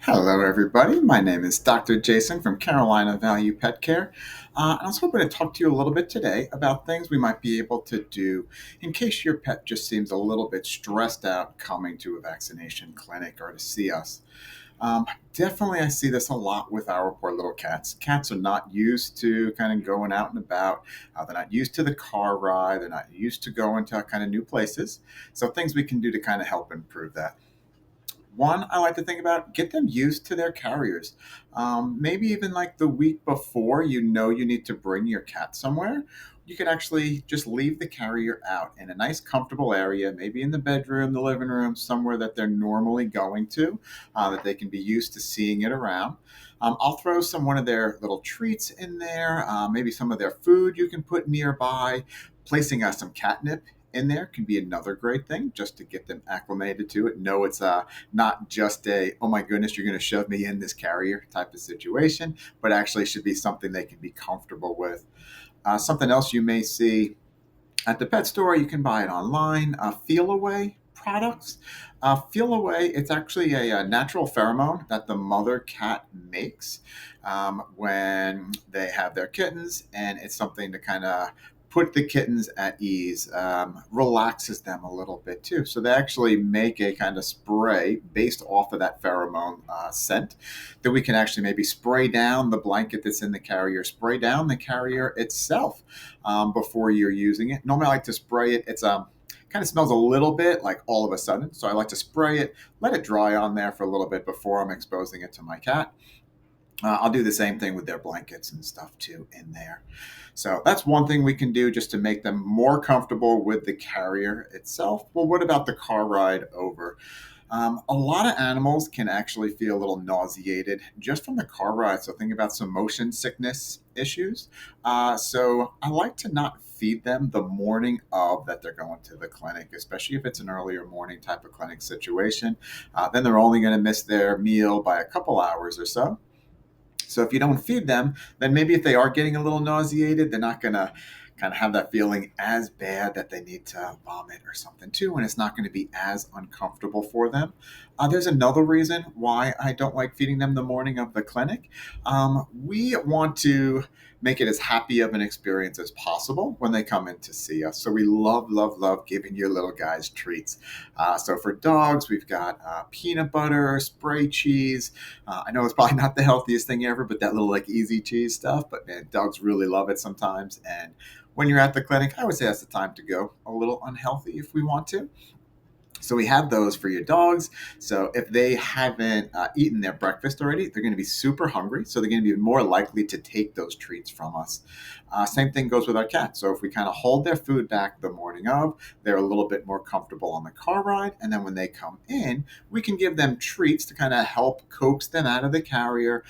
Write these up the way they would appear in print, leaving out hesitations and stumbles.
Hello, everybody. My name is Dr. Jason from Carolina Value Pet Care. And I was hoping to talk to you a little bit today about things we might be able to do in case your pet just seems a little bit stressed out coming to a vaccination clinic or to see us. Definitely, I see this a lot with our poor little cats. Cats are not used to kind of going out and about. They're not used to the car ride. They're not used to going to kind of new places. So, things we can do to kind of help improve that. One, I like to think about get them used to their carriers. Maybe even like the week before you know you need to bring your cat somewhere, you could actually just leave the carrier out in a nice, comfortable area, maybe in the bedroom, the living room, somewhere that they're normally going to, that they can be used to seeing it around. I'll throw some one of their little treats in there, maybe some of their food you can put nearby, placing some catnip in there can be another great thing just to get them acclimated to it. No, it's not just a, oh my goodness, you're going to shove me in this carrier type of situation, but actually should be something they can be comfortable with. Something else you may see at the pet store, you can buy it online. Feel Away products. Feel Away, it's actually a natural pheromone that the mother cat makes when they have their kittens, and it's something to kind of put the kittens at ease, relaxes them a little bit too. So they actually make a kind of spray based off of that pheromone scent that we can actually maybe spray down the blanket that's in the carrier, spray down the carrier itself before you're using it. Normally, I like to spray it. It's kind of smells a little bit like all of a sudden, so I like to spray it, let it dry on there for a little bit before I'm exposing it to my cat. I'll do the same thing with their blankets and stuff too in there. So that's one thing we can do just to make them more comfortable with the carrier itself. Well, what about the car ride over? A lot of animals can actually feel a little nauseated just from the car ride. So think about some motion sickness issues. So I like to not feed them the morning of that they're going to the clinic, especially if it's an earlier morning type of clinic situation. Then they're only going to miss their meal by a couple hours or so. So if you don't feed them, then maybe if they are getting a little nauseated, they're not going to kind of have that feeling as bad that they need to vomit or something too, and it's not going to be as uncomfortable for them. There's another reason why I don't like feeding them the morning of the clinic. We want to make it as happy of an experience as possible when they come in to see us. So we love, love, love giving your little guys treats. So for dogs, we've got peanut butter, spray cheese. I know it's probably not the healthiest thing ever, but that little like easy cheese stuff. But man, dogs really love it sometimes. And when you're at the clinic, I would say that's the time to go a little unhealthy if we want to. So we have those for your dogs. So if they haven't eaten their breakfast already, they're going to be super hungry. So they're going to be more likely to take those treats from us. Same thing goes with our cats. So if we kind of hold their food back the morning of, they're a little bit more comfortable on the car ride. And then when they come in, we can give them treats to kind of help coax them out of the carrier,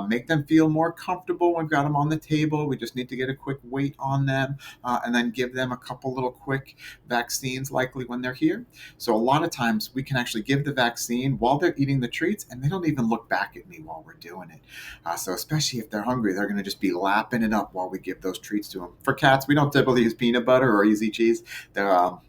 make them feel more comfortable. We've got them on the table. We just need to get a quick weight on them and then give them a couple little quick vaccines likely when they're here. So a lot of times we can actually give the vaccine while they're eating the treats, and they don't even look back at me while we're doing it. So especially if they're hungry, they're going to just be lapping it up while we give those treats to them. For cats, we don't typically use peanut butter or easy cheese. They're a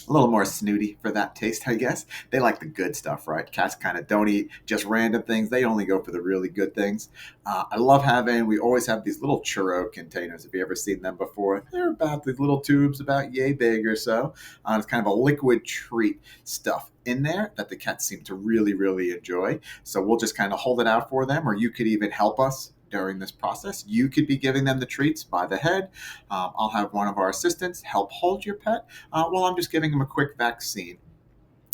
little more snooty for that taste, I guess. They like the good stuff, right? Cats kind of don't eat just random things. They only go for the really good things. We always have these little churro containers. Have you ever seen them before? They're about these little tubes, about yay big or so. It's kind of a liquid treat stuff in there that the cats seem to really, really enjoy. So we'll just kind of hold it out for them, or you could even help us during this process. You could be giving them the treats by the head. I'll have one of our assistants help hold your pet while I'm just giving them a quick vaccine.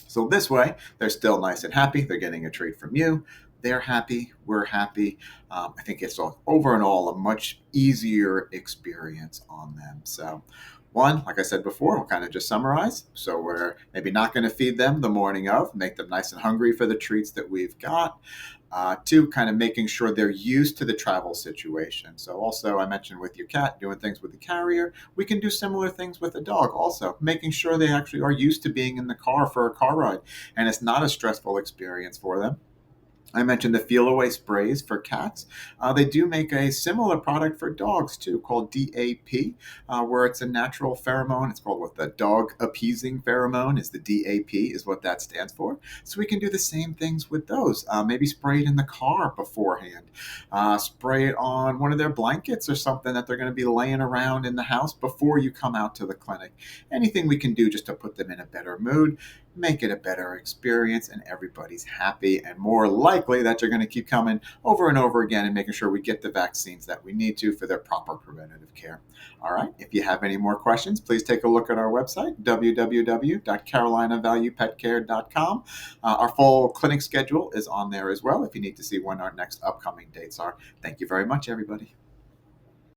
So this way, they're still nice and happy. They're getting a treat from you. They're happy. We're happy. I think it's over and all a much easier experience on them. So one, like I said before, we'll kind of just summarize. So we're maybe not going to feed them the morning of, make them nice and hungry for the treats that we've got. Two, kind of making sure they're used to the travel situation. So also, I mentioned with your cat doing things with the carrier, we can do similar things with a dog also, making sure they actually are used to being in the car for a car ride and it's not a stressful experience for them. I mentioned the Feel Away sprays for cats. They do make a similar product for dogs too, called DAP, where it's a natural pheromone. It's called what the dog appeasing pheromone is. The DAP is what that stands for. So we can do the same things with those. Maybe spray it in the car beforehand. Spray it on one of their blankets or something that they're going to be laying around in the house before you come out to the clinic. Anything we can do just to put them in a better mood, make it a better experience, and everybody's happy and more likely that you're going to keep coming over and over again and making sure we get the vaccines that we need to for their proper preventative care. All right. If you have any more questions, please take a look at our website, www.carolinavaluepetcare.com. Our full clinic schedule is on there as well if you need to see when our next upcoming dates are. Thank you very much, everybody.